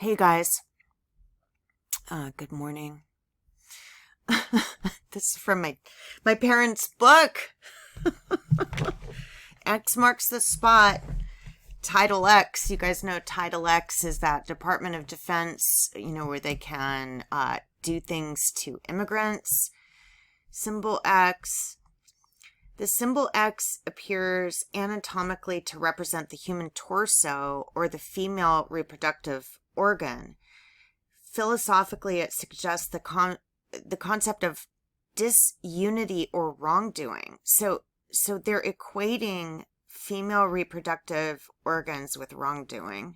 Hey guys, good morning. This is from my parents' book. X marks the spot. Title X. You guys know Title X is that Department of Defense, where they can do things to immigrants. Symbol X. The symbol X appears anatomically to represent the human torso or the female reproductive organ. Philosophically, it suggests the concept of disunity or wrongdoing. So they're equating female reproductive organs with wrongdoing,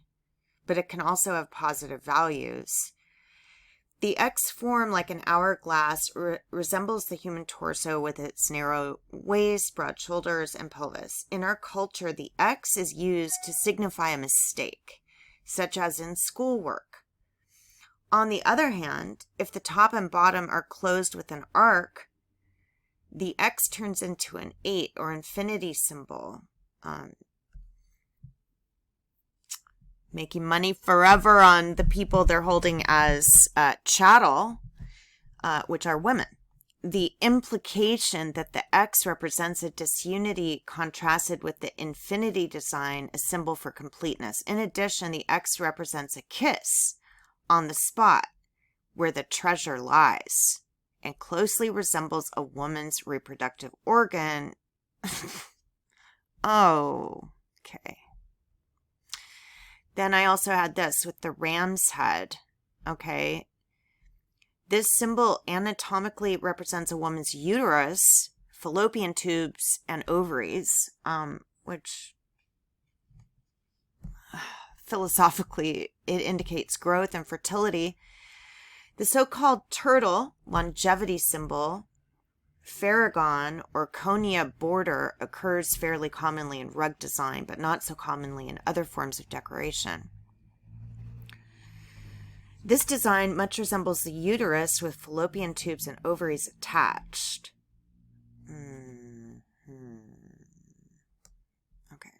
but it can also have positive values. The X form, like an hourglass, resembles the human torso with its narrow waist, broad shoulders, and pelvis. In our culture, the X is used to signify a mistake, such as in schoolwork. On the other hand, if the top and bottom are closed with an arc, the X turns into an 8 or infinity symbol, making money forever on the people they're holding as chattel, which are women. The implication that the X represents a disunity contrasted with the infinity design, a symbol for completeness. In addition, the X represents a kiss on the spot where the treasure lies and closely resembles a woman's reproductive organ. Oh, okay. Then I also had this with the ram's head. Okay. This symbol anatomically represents a woman's uterus, fallopian tubes, and ovaries, which philosophically it indicates growth and fertility. The so-called turtle longevity symbol, Farragon or Konya border, occurs fairly commonly in rug design, but not so commonly in other forms of decoration. This design much resembles the uterus with fallopian tubes and ovaries attached. Okay.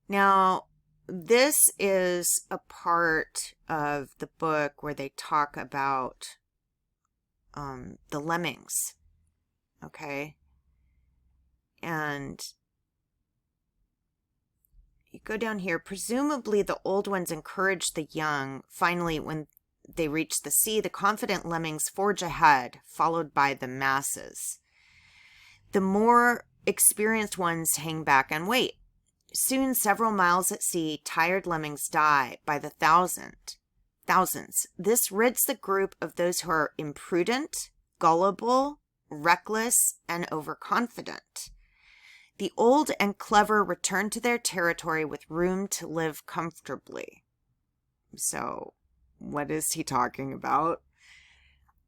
Now, this is a part of the book where they talk about the lemmings, okay? And you go down here. Presumably, the old ones encourage the young. Finally, when they reach the sea, the confident lemmings forge ahead, followed by the masses. The more experienced ones hang back and wait. Soon, several miles at sea, tired lemmings die by the thousands. This rids the group of those who are imprudent, gullible, reckless, and overconfident. The old and clever return to their territory with room to live comfortably. So, what is he talking about?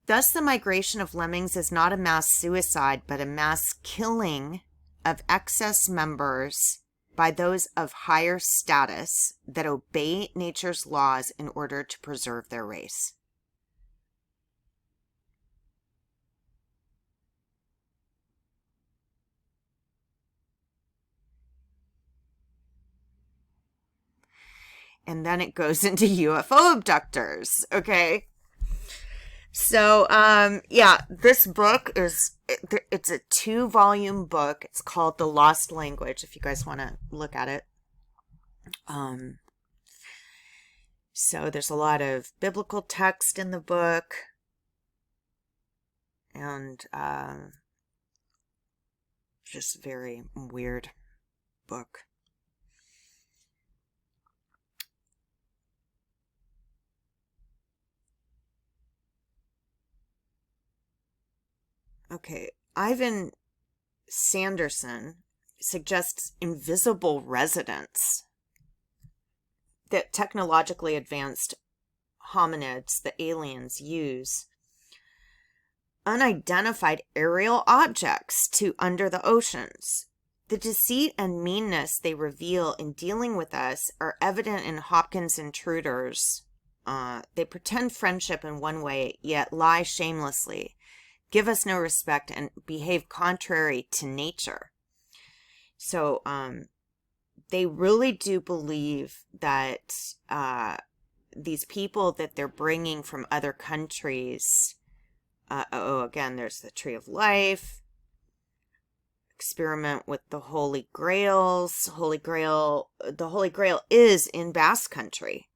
Thus, the migration of lemmings is not a mass suicide, but a mass killing of excess members by those of higher status that obey nature's laws in order to preserve their race. And then it goes into UFO abductors, okay? So, this book it's a 2-volume book. It's called The Lost Language, if you guys want to look at it. So there's a lot of biblical text in the book. And, just very weird book. Okay, Ivan Sanderson suggests invisible residents, that technologically advanced hominids, the aliens, use unidentified aerial objects to under the oceans. The deceit and meanness they reveal in dealing with us are evident in Hopkins' Intruders. They pretend friendship in one way, yet lie shamelessly, give us no respect, and behave contrary to nature. So, they really do believe that these people that they're bringing from other countries, again, there's the Tree of Life, experiment with the Holy Grails. The Holy Grail is in Basque Country.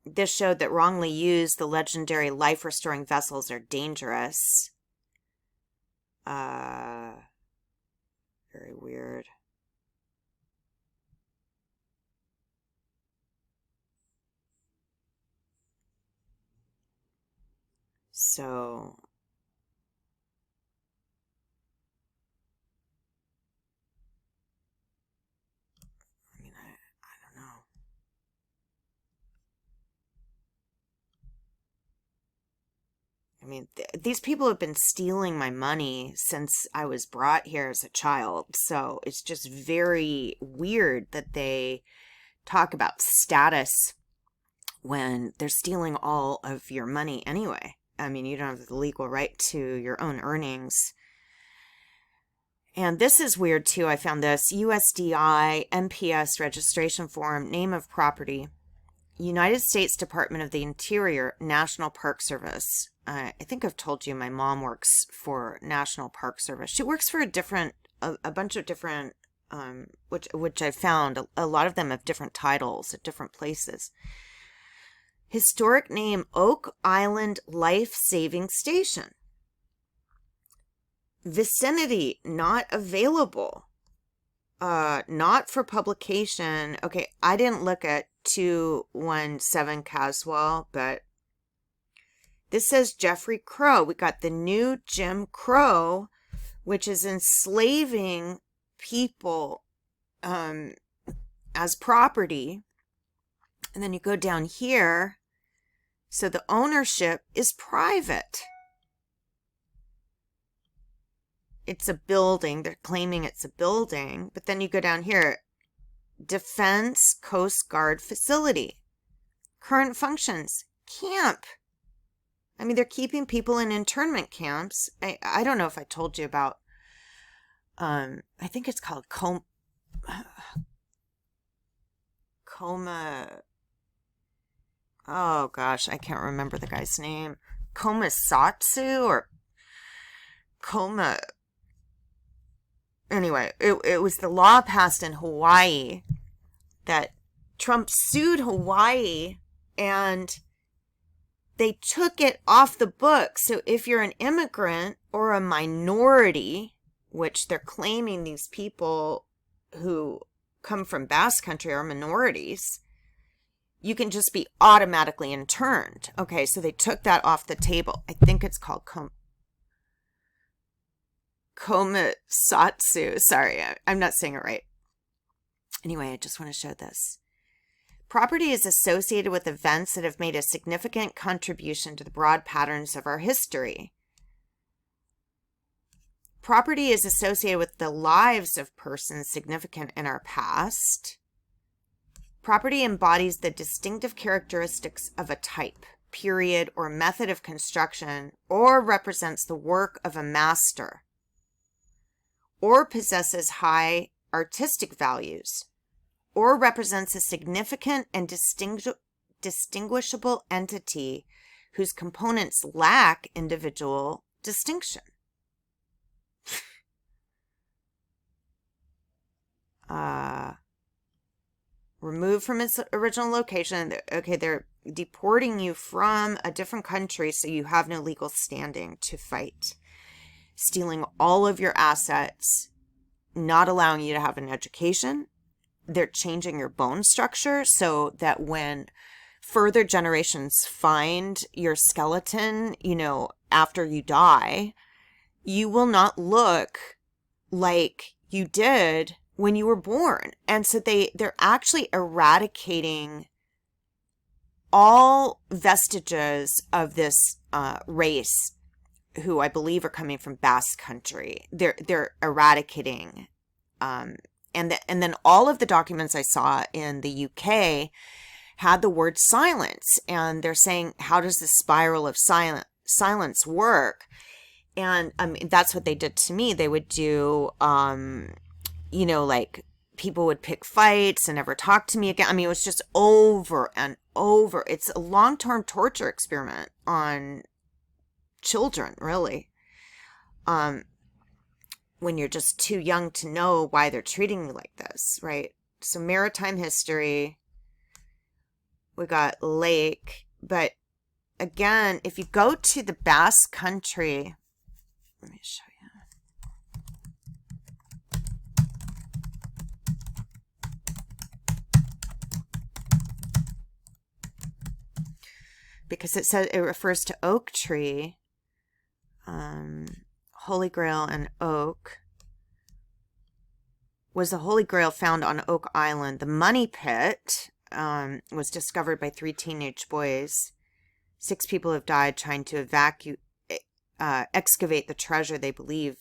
This showed that wrongly used, the legendary life-restoring vessels are dangerous. Very weird. So, I mean, I don't know. I mean, these people have been stealing my money since I was brought here as a child. So it's just very weird that they talk about status when they're stealing all of your money anyway. I mean, you don't have the legal right to your own earnings. And this is weird too. I found this USDI NPS registration form, name of property, United States Department of the Interior, National Park Service. I think I've told you my mom works for National Park Service. She works for a bunch of different, which I found, a lot of them have different titles at different places. Historic name, Oak Island Life Saving Station. Vicinity, not available. Not for publication. Okay, I didn't look at 217 Caswell, but this says Jeffrey Crow. We got the new Jim Crow, which is enslaving people as property. And then you go down here. So the ownership is private. It's a building. They're claiming it's a building. But then you go down here. Defense Coast Guard Facility. Current functions. Camp. I mean, they're keeping people in internment camps. I don't know if I told you about, I think it's called Coma, oh gosh, I can't remember the guy's name. Komasatsu or Coma. Anyway, it was the law passed in Hawaii that Trump sued Hawaii and they took it off the books. So if you're an immigrant or a minority, which they're claiming these people who come from Basque Country are minorities, you can just be automatically interned. Okay, so they took that off the table. I think it's called Komasatsu. Sorry, I'm not saying it right. Anyway, I just want to show this. Property is associated with events that have made a significant contribution to the broad patterns of our history. Property is associated with the lives of persons significant in our past. Property embodies the distinctive characteristics of a type, period, or method of construction, or represents the work of a master, or possesses high artistic values, or represents a significant and distinguishable entity whose components lack individual distinction. Removed from its original location. Okay, they're deporting you from a different country so you have no legal standing to fight. Stealing all of your assets, not allowing you to have an education. They're changing your bone structure so that when further generations find your skeleton, after you die, you will not look like you did when you were born. And so they're actually eradicating all vestiges of this race, who I believe are coming from Basque Country. They're eradicating, and then all of the documents I saw in the UK had the word silence, and they're saying, how does the spiral of silence work? And that's what they did to me. They would do, like people would pick fights and never talk to me again. I mean, it was just over and over. It's a long-term torture experiment on children, really. When you're just too young to know why they're treating you like this, right? So maritime history, we got lake, but again, if you go to the Basque Country, let me show you. Because it says it refers to oak tree, Holy Grail and oak. Was the Holy Grail found on Oak Island? The money pit was discovered by 3 teenage boys. 6 people have died trying to excavate the treasure. They believe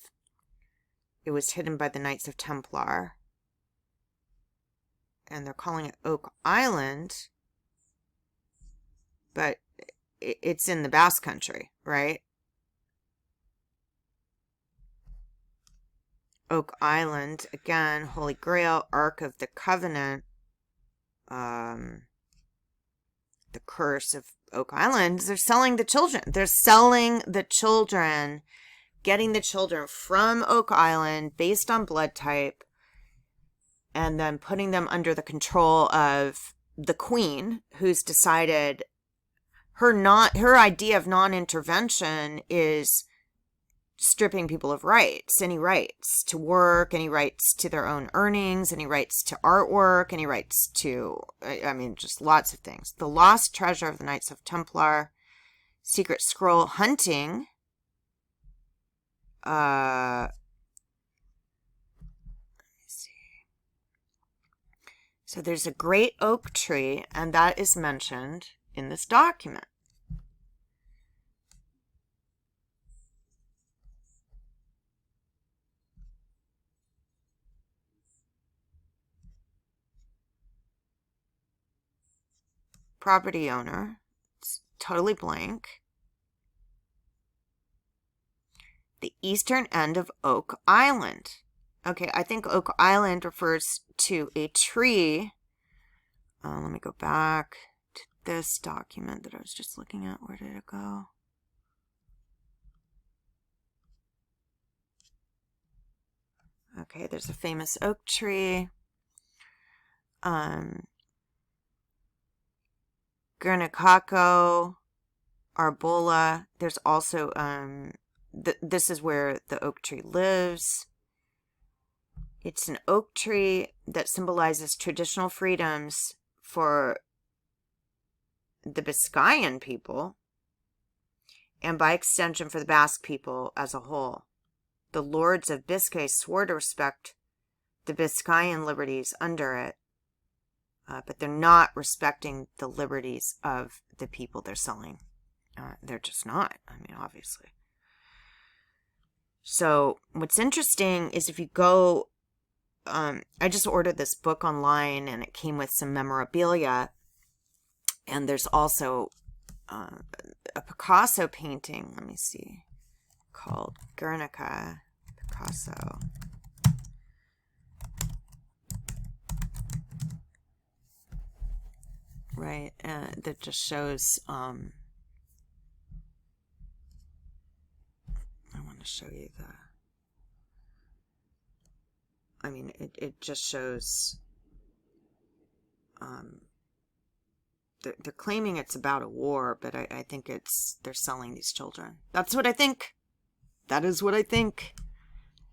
it was hidden by the Knights of Templar. And they're calling it Oak Island, but it's in the Basque Country, right? Oak Island, again, Holy Grail, Ark of the Covenant, the Curse of Oak Island. They're selling the children. They're selling the children, getting the children from Oak Island based on blood type, and then putting them under the control of the queen, who's decided her idea of non-intervention is stripping people of rights, any rights to work, any rights to their own earnings, any rights to artwork, any rights to, just lots of things. The Lost Treasure of the Knights of Templar, Secret Scroll hunting, let me see. So there's a great oak tree, and that is mentioned in this document. Property owner, it's totally blank. The eastern end of Oak Island. Okay, I think Oak Island refers to a tree. Let me go back to this document that I was just looking at. Where did it go? Okay, there's a famous oak tree. Guernicaco, Arbola. There's also, this is where the oak tree lives. It's an oak tree that symbolizes traditional freedoms for the Biscayan people, and by extension for the Basque people as a whole. The lords of Biscay swore to respect the Biscayan liberties under it, but they're not respecting the liberties of the people they're selling. They're just not. Obviously. So what's interesting is if you go, I just ordered this book online and it came with some memorabilia. And there's also a Picasso painting, let me see, called Guernica, Picasso. Right, that just shows, I want to show you it just shows, they're claiming it's about a war, but I think they're selling these children. That's what I think. That is what I think.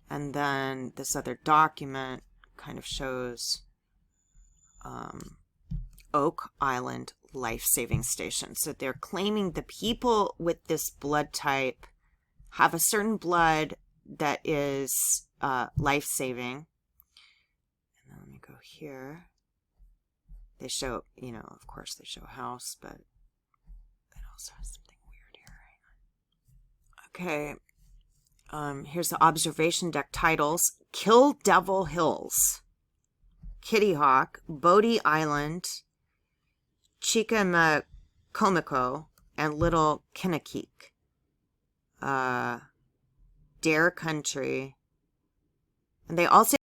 And then this other document kind of shows, Oak Island life-saving station. So they're claiming the people with this blood type have a certain blood that is life-saving. And then let me go here. They show, of course they show a house, but it also has something weird here. Hang on. Okay. Here's the observation deck titles. Kill Devil Hills, Kitty Hawk, Bodie Island, Chichimecomico, and Little Kinnikik. Dare Country. And they also